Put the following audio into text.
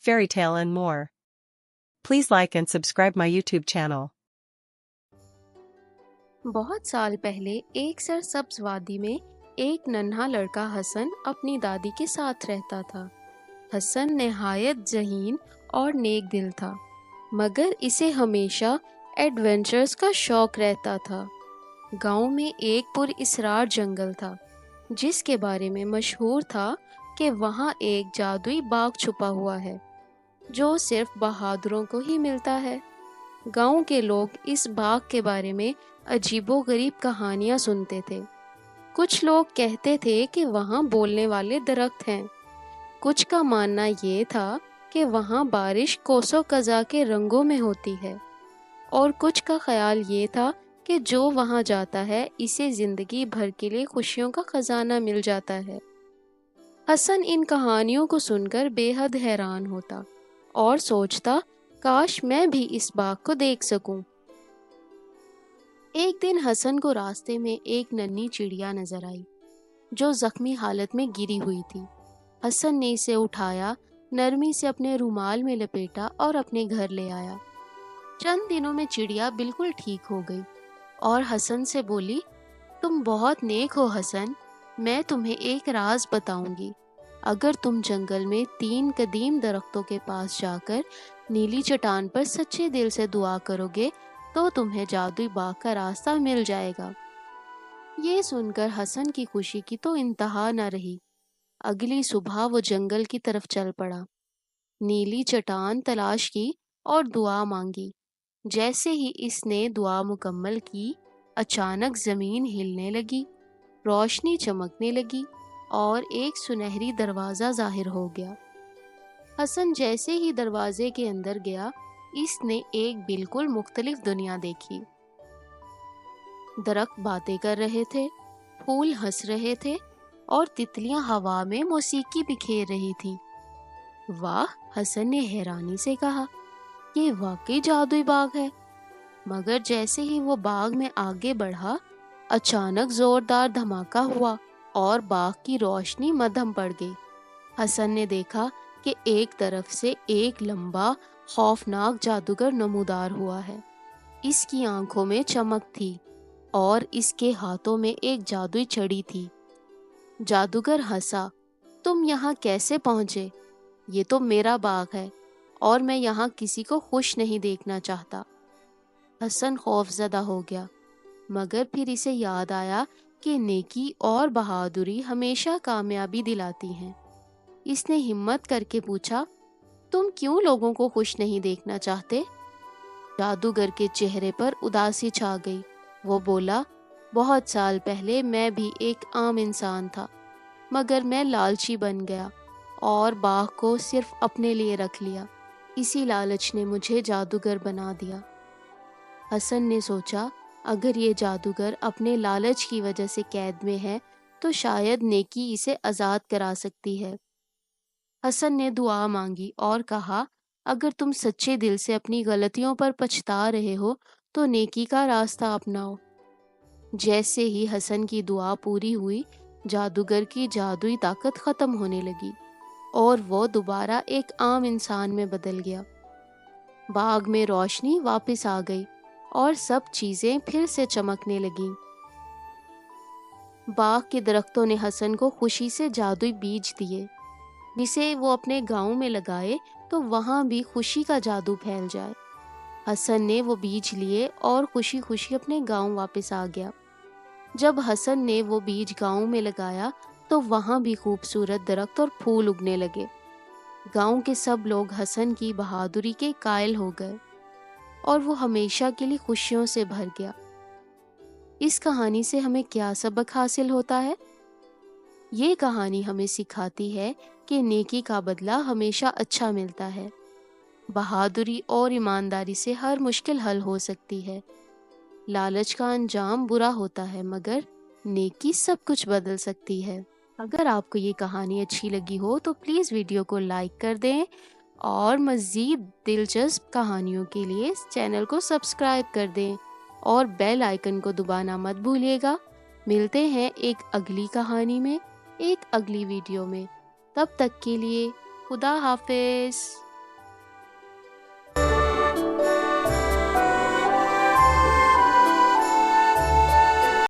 fairy tale and more. Please like and subscribe my YouTube channel. बहुत साल पहले एक सरसब्ज वादी में एक नन्हा लड़का हसन अपनी दादी के साथ रहता था। हसन निहायत ज़हीन और नेक दिल था, मगर इसे हमेशा एडवेंचर्स का शौक रहता था। गांव में एक पुरअसरार जंगल था, जिसके बारे में मशहूर था कि वहाँ एक जादुई बाग छुपा हुआ है, जो सिर्फ बहादुरों को ही मिलता है। गांव के लोग इस बाग के बारे में अजीबोगरीब कहानियाँ सुनते थे। कुछ लोग कहते थे कि वहाँ बोलने वाले दरख्त हैं। कुछ का मानना ये था कि वहाँ बारिश कोसों कज़ा के रंगों में होती है, और कुछ का ख्याल ये था कि जो वहाँ जाता है इसे ज़िंदगी भर के लिए खुशियों का खजाना मिल जाता है। हसन इन कहानियों को सुनकर बेहद हैरान होता और सोचता, काश मैं भी इस बाग को देख सकूं। एक दिन हसन को रास्ते में एक नन्ही चिड़िया नजर आई, जो जख्मी हालत में गिरी हुई थी। हसन ने इसे उठाया, नरमी से अपने रुमाल में लपेटा और अपने घर ले आया। चंद दिनों में चिड़िया बिल्कुल ठीक हो गई और हसन से बोली, तुम बहुत नेक हो हसन, मैं तुम्हें एक राज बताऊंगी। अगर तुम जंगल में 3 कदीम दरख्तों के पास जाकर नीली चट्टान पर सच्चे दिल से दुआ करोगे तो तुम्हें जादुई बाग का रास्ता मिल जाएगा। ये सुनकर हसन की खुशी की तो इंतहा न रही। अगली सुबह वो जंगल की तरफ चल पड़ा, नीली चट्टान तलाश की और दुआ मांगी। जैसे ही इसने दुआ मुकम्मल की, अचानक जमीन हिलने लगी, रोशनी चमकने लगी और एक सुनहरी दरवाज़ा जाहिर हो गया। हसन जैसे ही दरवाजे के अंदर गया, इसने एक बिल्कुल मुख्तलिफ दुनिया देखी। दरख्त बातें कर रहे थे, फूल हंस रहे थे और तितलियां हवा में मौसीकी बिखेर रही थी। वाह, हसन ने हैरानी से कहा, ये वाकई जादुई बाग है। मगर जैसे ही वो बाग में आगे बढ़ा, अचानक जोरदार धमाका हुआ और बाग की रोशनी मद्धम पड़ गई। हसन ने देखा कि एक तरफ से एक लंबा खौफनाक जादूगर नमूदार हुआ है। इसकी आंखों में चमक थी और इसके हाथों में एक जादुई छड़ी थी। जादूगर हंसा, तुम यहाँ कैसे पहुँचे? ये तो मेरा बाग है और मैं यहाँ किसी को खुश नहीं देखना चाहता। हसन खौफजदा हो गया, मगर फिर इसे याद आया कि नेकी और बहादुरी हमेशा कामयाबी दिलाती हैं। इसने हिम्मत करके पूछा, तुम क्यों लोगों को खुश नहीं देखना चाहते? जादूगर के चेहरे पर उदासी छा गई। वो बोला, बहुत साल पहले मैं भी एक आम इंसान था, मगर मैं लालची बन गया और बाग को सिर्फ अपने लिए रख लिया। इसी लालच ने मुझे जादूगर बना दिया। हसन ने सोचा, अगर ये जादूगर अपने लालच की वजह से कैद में है तो शायद नेकी इसे आज़ाद करा सकती है। हसन ने दुआ मांगी और कहा, अगर तुम सच्चे दिल से अपनी गलतियों पर पछता रहे हो तो नेकी का रास्ता अपनाओ। जैसे ही हसन की दुआ पूरी हुई, जादूगर की जादुई ताकत खत्म होने लगी और वो दोबारा एक आम इंसान में बदल गया। बाग में रोशनी वापस आ गई और सब चीजें फिर से चमकने लगीं। बाग के दरख्तों ने हसन को खुशी से जादुई बीज दिए, जिसे वो अपने गांव में लगाए तो वहां भी खुशी का जादू फैल जाए। हसन ने वो बीज लिए और खुशी खुशी अपने गांव वापस आ गया। जब हसन ने वो बीज गांव में लगाया तो वहां भी खूबसूरत दरख्त और फूल उगने लगे। गांव के सब लोग हसन की बहादुरी के कायल हो गए और वो हमेशा के लिए खुशियों से भर गया। इस कहानी से हमें क्या सबक हासिल होता है? ये कहानी हमें सिखाती है कि नेकी का बदला हमेशा अच्छा मिलता है। बहादुरी और ईमानदारी से हर मुश्किल हल हो सकती है। लालच का अंजाम बुरा होता है, मगर नेकी सब कुछ बदल सकती है। अगर आपको ये कहानी अच्छी लगी हो तो प्लीज़ वीडियो को लाइक कर दें और मज़ीद दिलचस्प कहानियों के लिए इस चैनल को सब्सक्राइब कर दें और बेल आइकन को दबाना मत भूलिएगा। मिलते हैं एक अगली कहानी में, एक अगली वीडियो में। तब तक के लिए खुदा हाफिज़।